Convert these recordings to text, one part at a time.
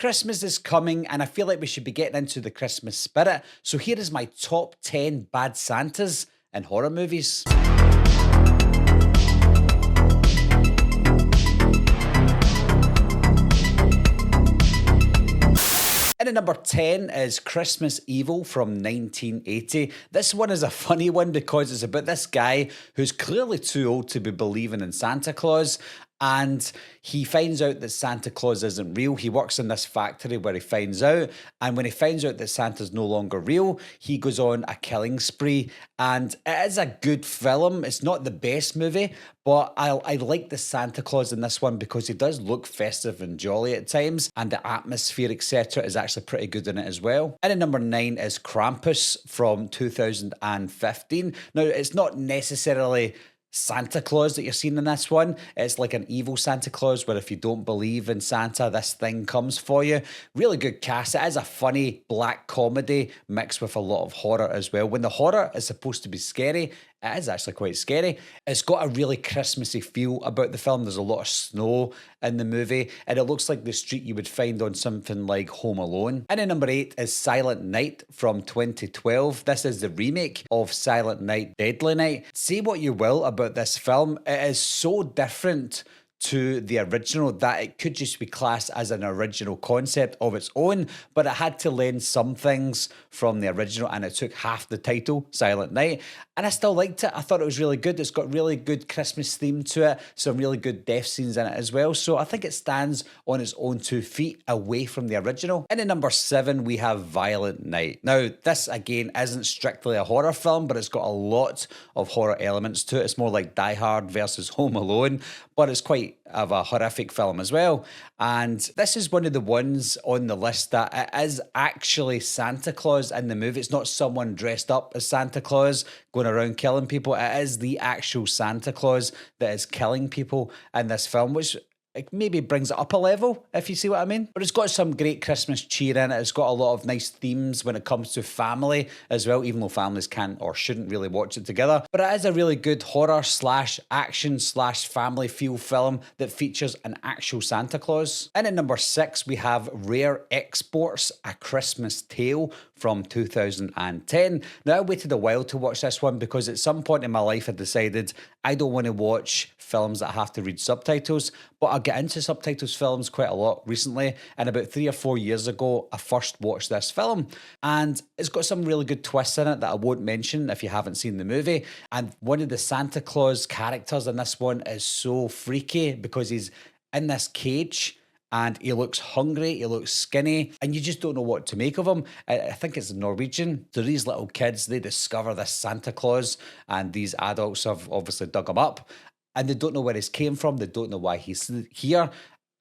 Christmas is coming, and I feel like we should be getting into the Christmas spirit. So here is my top 10 bad Santas in horror movies. And at number 10 is Christmas Evil from 1980. This one is a funny one because it's about this guy who's clearly too old to be believing in Santa Claus. And he finds out that Santa Claus isn't real. He works in this factory where he finds out. And when he finds out that Santa's no longer real, he goes on a killing spree. And it is a good film. It's not the best movie, but I like the Santa Claus in this one because he does look festive and jolly at times. And the atmosphere, etc., is actually pretty good in it as well. And at number 9 is Krampus from 2015. Now, it's not necessarily Santa Claus that you're seeing in this one. It's like an evil Santa Claus where if you don't believe in Santa, this thing comes for you. Really good cast. It is a funny black comedy mixed with a lot of horror as well. When the horror is supposed to be scary, it is actually quite scary. It's got a really Christmassy feel about the film. There's a lot of snow in the movie, and it looks like the street you would find on something like Home Alone. And at number 8 is Silent Night from 2012. This is the remake of Silent Night, Deadly Night. Say what you will about this film, it is so different to the original that it could just be classed as an original concept of its own, but it had to lend some things from the original, and it took half the title, Silent Night, and I still liked it. I thought it was really good. It's got really good Christmas theme to it, some really good death scenes in it as well, so I think it stands on its own 2 feet away from the original. And at number 7 we have Violent Night. Now this again isn't strictly a horror film, but it's got a lot of horror elements to it. It's more like Die Hard versus Home Alone, but it's quite of a horrific film as well. And this is one of the ones on the list that it is actually Santa Claus in the movie. It's not someone dressed up as Santa Claus going around killing people. It is the actual Santa Claus that is killing people in this film, which it maybe brings it up a level, if you see what I mean. But it's got some great Christmas cheer in it. It's got a lot of nice themes when it comes to family as well, even though families can't or shouldn't really watch it together. But it is a really good horror slash action slash family feel film that features an actual Santa Claus. And at number 6, we have Rare Exports, A Christmas Tale from 2010. Now, I waited a while to watch this one because at some point in my life I decided I don't want to watch films that I have to read subtitles, but I get into subtitles films quite a lot recently, and about 3 or 4 years ago I first watched this film, and it's got some really good twists in it that I won't mention if you haven't seen the movie. And one of the Santa Claus characters in this one is so freaky because he's in this cage and he looks hungry, he looks skinny, and you just don't know what to make of him. I think it's Norwegian. So these little kids, they discover this Santa Claus, and these adults have obviously dug him up, and they don't know where he's came from, they don't know why he's here,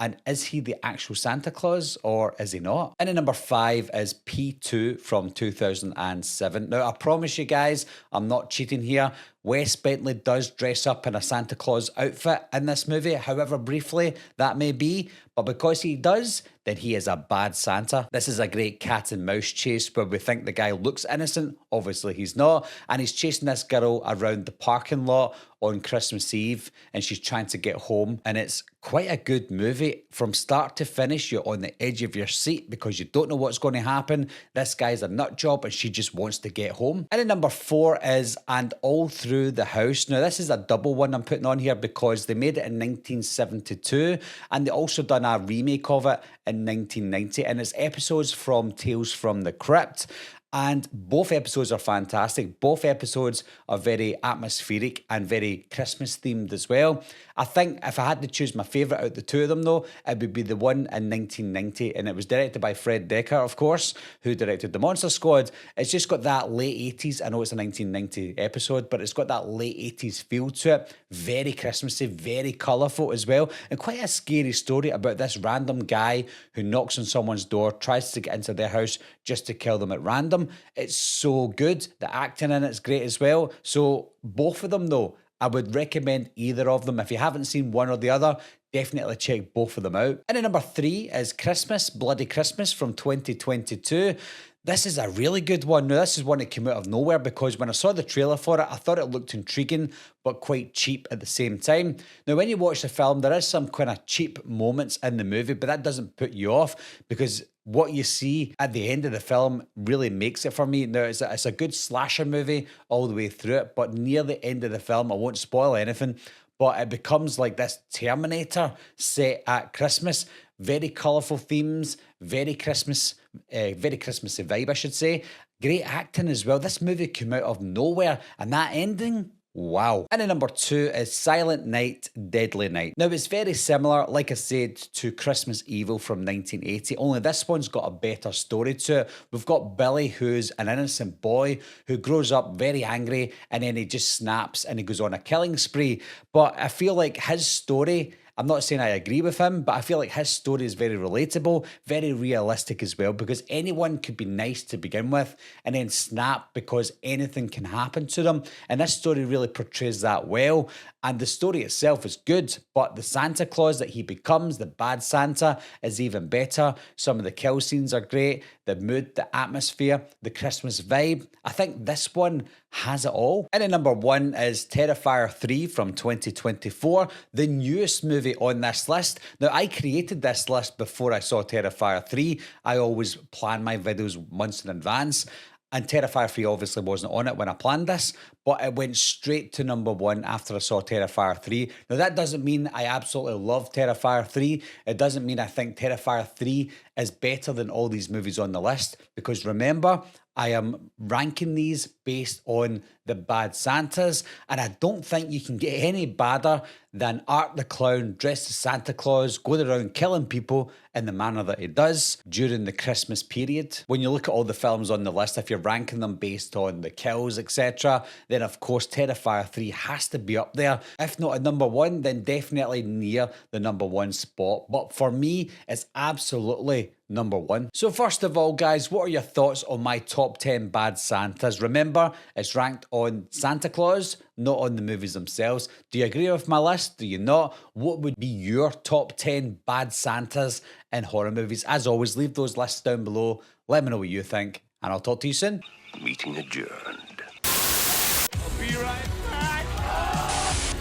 and is he the actual Santa Claus or is he not? And at number 5 is P2 from 2007. Now, I promise you guys, I'm not cheating here. Wes Bentley does dress up in a Santa Claus outfit in this movie, however briefly that may be, but because he does, then he is a bad Santa. This is a great cat and mouse chase where we think the guy looks innocent, obviously he's not, and he's chasing this girl around the parking lot on Christmas Eve, and she's trying to get home, and it's quite a good movie. From start to finish, you're on the edge of your seat because you don't know what's going to happen. This guy's a nut job and she just wants to get home. And at number 4 is And All Through the House. Now, this is a double one I'm putting on here because they made it in 1972 and they also done a remake of it in 1990, and it's episodes from Tales from the Crypt. And both episodes are fantastic. Both episodes are very atmospheric and very Christmas themed as well. I think if I had to choose my favourite out of the two of them though, it would be the one in 1990, and it was directed by Fred Decker, of course, who directed The Monster Squad. It's just got that late 80s, I know it's a 1990 episode, but it's got that late 80s feel to it. Very Christmassy, very colourful as well, and quite a scary story about this random guy who knocks on someone's door, tries to get into their house just to kill them at random. It's so good. The acting in it's great as well. So both of them though, I would recommend either of them. If you haven't seen one or the other, definitely check both of them out. And at number 3 is Christmas, Bloody Christmas from 2022. This is a really good one. Now, this is one that came out of nowhere because when I saw the trailer for it, I thought it looked intriguing, but quite cheap at the same time. Now, when you watch the film, there is some kind of cheap moments in the movie, but that doesn't put you off because what you see at the end of the film really makes it for me. Now, it's a good slasher movie all the way through it, but near the end of the film, I won't spoil anything, but it becomes like this Terminator set at Christmas. Very colourful themes, very Christmassy vibe, I should say. Great acting as well. This movie came out of nowhere, and that ending, wow. And at number 2 is Silent Night, Deadly Night. Now, it's very similar, like I said, to Christmas Evil from 1980, only this one's got a better story to it. We've got Billy, who's an innocent boy who grows up very angry, and then he just snaps and he goes on a killing spree. But I feel like his story, I'm not saying I agree with him, but I feel like his story is very relatable, very realistic as well, because anyone could be nice to begin with and then snap because anything can happen to them. And this story really portrays that well. And the story itself is good, but the Santa Claus that he becomes, the bad Santa, is even better. Some of the kill scenes are great. The mood, the atmosphere, the Christmas vibe. I think this one has it all. And at number 1 is Tera Fire 3 from 2024, the newest movie on this list. Now, I created this list before I saw Tera Fire 3. I always plan my videos months in advance. And Tera Fire 3 obviously wasn't on it when I planned this, but it went straight to number 1 after I saw Tera Fire 3. Now, that doesn't mean I absolutely love Tera Fire 3. It doesn't mean I think Tera Fire 3 is better than all these movies on the list, because remember, I am ranking these based on the bad Santas, and I don't think you can get any badder than Art the Clown dressed as Santa Claus going around killing people in the manner that he does during the Christmas period. When you look at all the films on the list, if you're ranking them based on the kills, etc., then of course Tera Fire 3 has to be up there. If not at number 1, then definitely near the number 1 spot. But for me, it's absolutely number 1. So first of all, guys, what are your thoughts on my top 10 bad Santas? Remember, it's ranked on Santa Claus, not on the movies themselves. Do you agree with my list? Do you not? What would be your top 10 bad Santas in horror movies? As always, leave those lists down below. Let me know what you think, and I'll talk to you soon. Meeting adjourned. I'll be right back.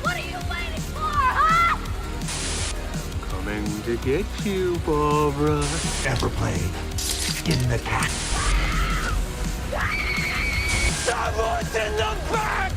What are you waiting for, huh? Coming to get you, Barbara. Ever played Skin the Cat? Someone's in the back!